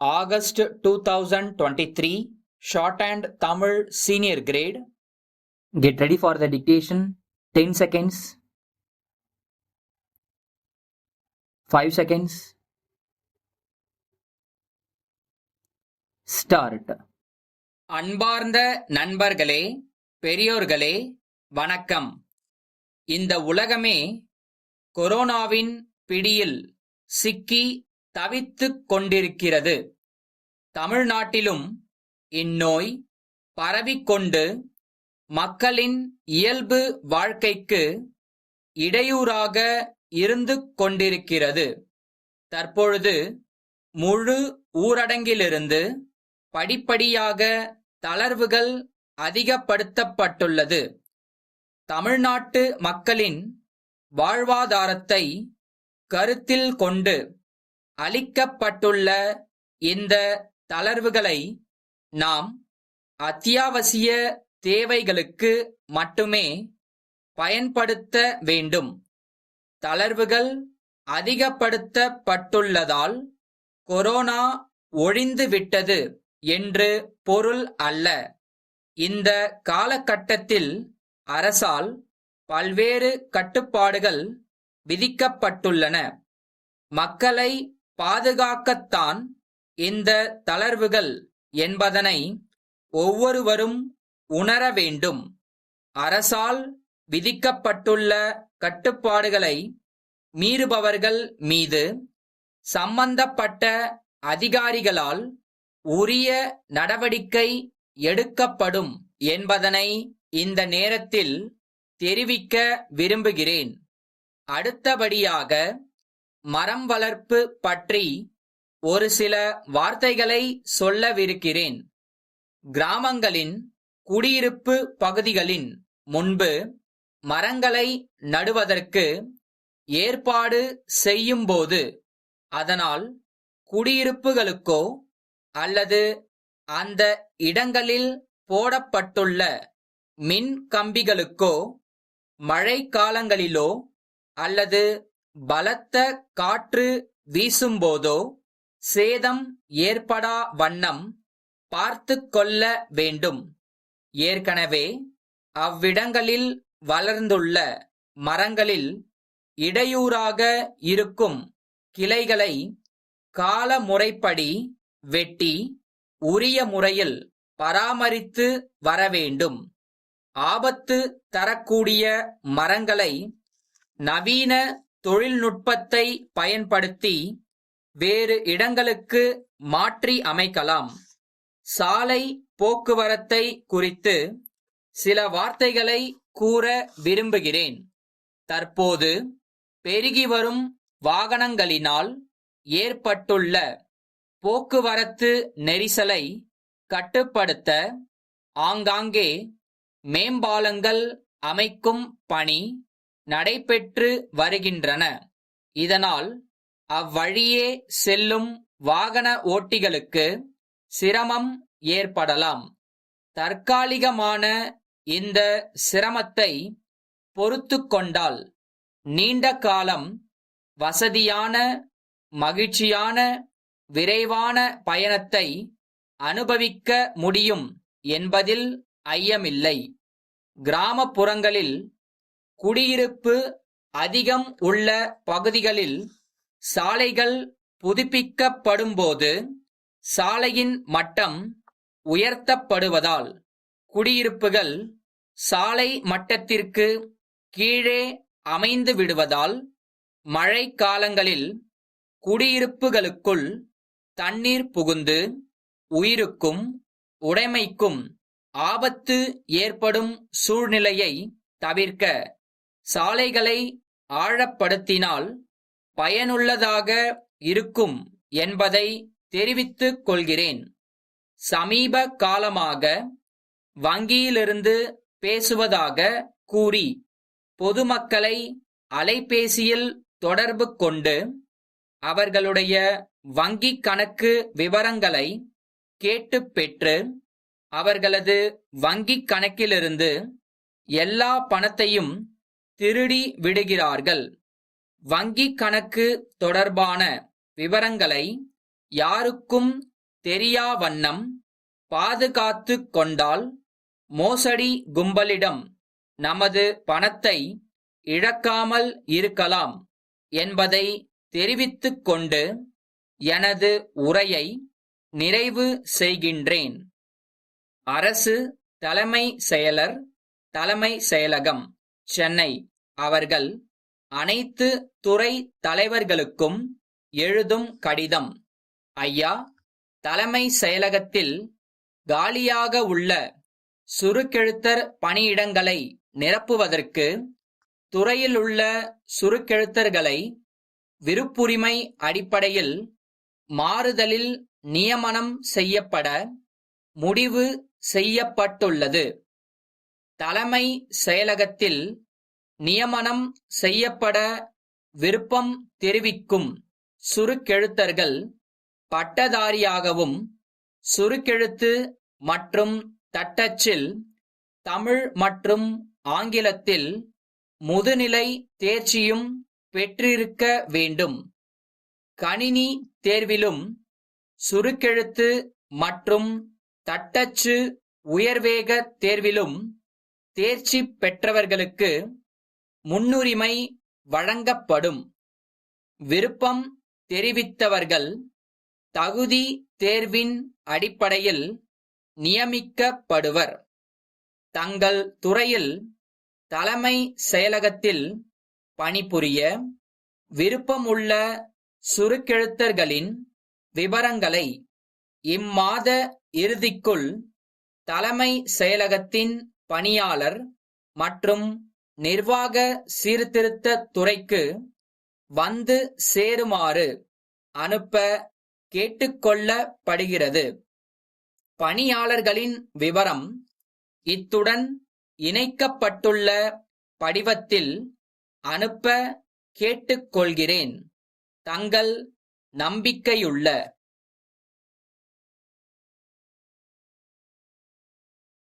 August 2023, Shorthand Tamil Senior Grade. Get ready for the dictation. 10 seconds. 5 seconds. Start. அன்பார்ந்த நண்பர்களே, பெரியோர்களே, வணக்கம். இந்த உலகமே கொரோனாவின் பிடியில் சிக்கி தவித்துக் கொண்டிருக்கிறது. தமிழ்நாட்டிலும் இந்நோய் பரவிக்கொண்டு மக்களின் இயல்பு வாழ்க்கைக்கு இடையூறாக இருந்து கொண்டிருக்கிறது. தற்பொழுது முழு ஊரடங்கிலிருந்து படிப்படியாக தளர்வுகள் அதிகப்படுத்தப்பட்டுள்ளது. தமிழ்நாட்டு மக்களின் வாழ்வாதாரத்தை கருத்தில் கொண்டு அளிக்கப்பட்டுள்ள இந்த தளர்வுகளை நாம் அத்தியாவசிய தேவைகளுக்கு மட்டுமே பயன்படுத்த வேண்டும். தளர்வுகள் அதிகப்படுத்தப்பட்டுள்ளதால் கொரோனா ஒழிந்துவிட்டது என்று பொருள் அல்ல. இந்த காலகட்டத்தில் அரசால் பல்வேறு கட்டுப்பாடுகள் விதிக்கப்பட்டுள்ளன. மக்களை பாதுகாக்கத்தான் இந்த தளர்வுகள் என்பதனை ஒவ்வொருவரும் உணர வேண்டும். அரசால் விதிக்கப்பட்டுள்ள கட்டுப்பாடுகளை மீறுபவர்கள் மீது சம்பந்தப்பட்ட அதிகாரிகளால் உரிய நடவடிக்கை எடுக்கப்படும் என்பதனை இந்த நேரத்தில் தெரிவிக்க விரும்புகிறேன். அடுத்தபடியாக மரம் வளர்ப்பு பற்றி ஒரு சில வார்த்தைகளை சொல்லவிருக்கிறேன். கிராமங்களின் குடியிருப்பு பகுதிகளின் முன்பு மரங்களை நடுவதற்கு ஏற்பாடு செய்யும்போது அதனால் குடியிருப்புகளுக்கோ அல்லது அந்த இடங்களில் போடப்பட்டுள்ள மின் கம்பிகளுக்கோ மழை காலங்களிலோ அல்லது பலத்த காற்று வீசும்போதோ சேதம் ஏற்படா வண்ணம் பார்த்து கொள்ள வேண்டும். ஏற்கனவே அவ்விடங்களில் வளர்ந்துள்ள மரங்களில் இடையூறாக இருக்கும் கிளைகளை காலமுறைப்படி வெட்டி உரிய முறையில் பராமரித்து வரவேண்டும். ஆபத்து தரக்கூடிய மரங்களை நவீன தொழில்நுட்பத்தை பயன்படுத்தி வேறு இடங்களுக்கு மாற்றி அமைக்கலாம். சாலை போக்குவரத்தை குறித்து சில வார்த்தைகளை கூற விரும்புகிறேன். தற்போது பெருகி வரும் வாகனங்களினால் ஏற்பட்டுள்ள போக்குவரத்து நெரிசலை கட்டுப்படுத்த ஆங்காங்கே மேம்பாலங்கள் அமைக்கும் பணி நடைபெற்று வருகின்றன. இதனால் அவ்வழியே செல்லும் வாகன ஓட்டிகளுக்கு சிரமம் ஏற்படலாம். தற்காலிகமான இந்த சிரமத்தை பொறுத்து கொண்டால் நீண்ட காலம் வசதியான, மகிழ்ச்சியான, விரைவான பயணத்தை அனுபவிக்க முடியும் என்பதில் ஐயமில்லை. கிராமப்புறங்களில் குடியிருப்பு அதிகம் உள்ள பகுதிகளில் சாலைகள் புதுப்பிக்கப்படும்போது சாலையின் மட்டம் உயர்த்தப்படுவதால் குடியிருப்புகள் சாலை மட்டத்திற்கு கீழே அமைந்து விடுவதால் மழை காலங்களில் குடியிருப்புகளுக்குள் தண்ணீர் புகுந்து உயிருக்கும் உடைமைக்கும் ஆபத்து ஏற்படும் சூழ்நிலையை தவிர்க்க சாலைகளை ஆழப்படுத்தினால் பயனுள்ளதாக இருக்கும் என்பதை தெரிவித்துக் கொள்கிறேன். சமீப காலமாக வங்கியிலிருந்து பேசுவதாக கூறி பொதுமக்களை அலைபேசியில் தொடர்பு கொண்டு அவர்களுடைய வங்கி கணக்கு விவரங்களை கேட்டு பெற்று அவர்களது வங்கி கணக்கிலிருந்து எல்லா பணத்தையும் திருடி விடுகிறார்கள். வங்கி கணக்கு தொடர்பான விவரங்களை யாருக்கும் தெரியா வண்ணம் பாதுகாத்துக் கொண்டால் மோசடி கும்பலிடம் நமது பணத்தை இழக்காமல் இருக்கலாம் என்பதை தெரிவித்துக் கொண்டு எனது உரையை நிறைவு செய்கின்றேன். அரசு தலைமை செயலர், தலைமை செயலகம், சென்னை அவர்கள் அனைத்து துறை தலைவர்களுக்கும் எழுதும் கடிதம். ஐயா, தலைமை செயலகத்தில் காலியாக உள்ள சுருக்கெழுத்தர் பணியிடங்களை நிரப்புவதற்கு துறையிலுள்ள சுருக்கெழுத்தர்களை விருப்புரிமை அடிப்படையில் மாறுதலில் நியமனம் செய்யப்பட முடிவு செய்யப்பட்டுள்ளது. தலைமை செயலகத்தில் நியமனம் செய்யப்பட விருப்பம் தெரிவிக்கும் சுருக்கெழுத்தர்கள் பட்டதாரியாகவும் சுருக்கெழுத்து மற்றும் தட்டச்சில் தமிழ் மற்றும் ஆங்கிலத்தில் முதுநிலை தேர்ச்சியும் பெற்றிருக்க வேண்டும். கணினி தேர்விலும் சுருக்கெழுத்து மற்றும் தட்டச்சு உயர்வேக தேர்விலும் தேர்ச்சி பெற்றவர்களுக்கு முன்னுரிமை வழங்கப்படும். விருப்பம் தெரிவித்தவர்கள் தகுதி தேர்வின் அடிப்படையில் நியமிக்கப்படுவர். தங்கள் துறையில் தலைமை செயலகத்தில் பணிபுரிய விருப்பமுள்ள சுருக்கெழுத்தர்களின் விபரங்களை இம்மாத இறுதிக்குள் தலைமை செயலகத்தின் பணியாளர் மற்றும் நிர்வாக சீர்திருத்த துறைக்கு வந்து சேருமாறு அனுப்ப கேட்டுக்கொள்ளப்படுகிறது. பணியாளர்களின் விவரம் இத்துடன் இணைக்கப்பட்டுள்ள படிவத்தில் அனுப்ப கேட்டுக்கொள்கிறேன். தங்கள் நம்பிக்கையுள்ள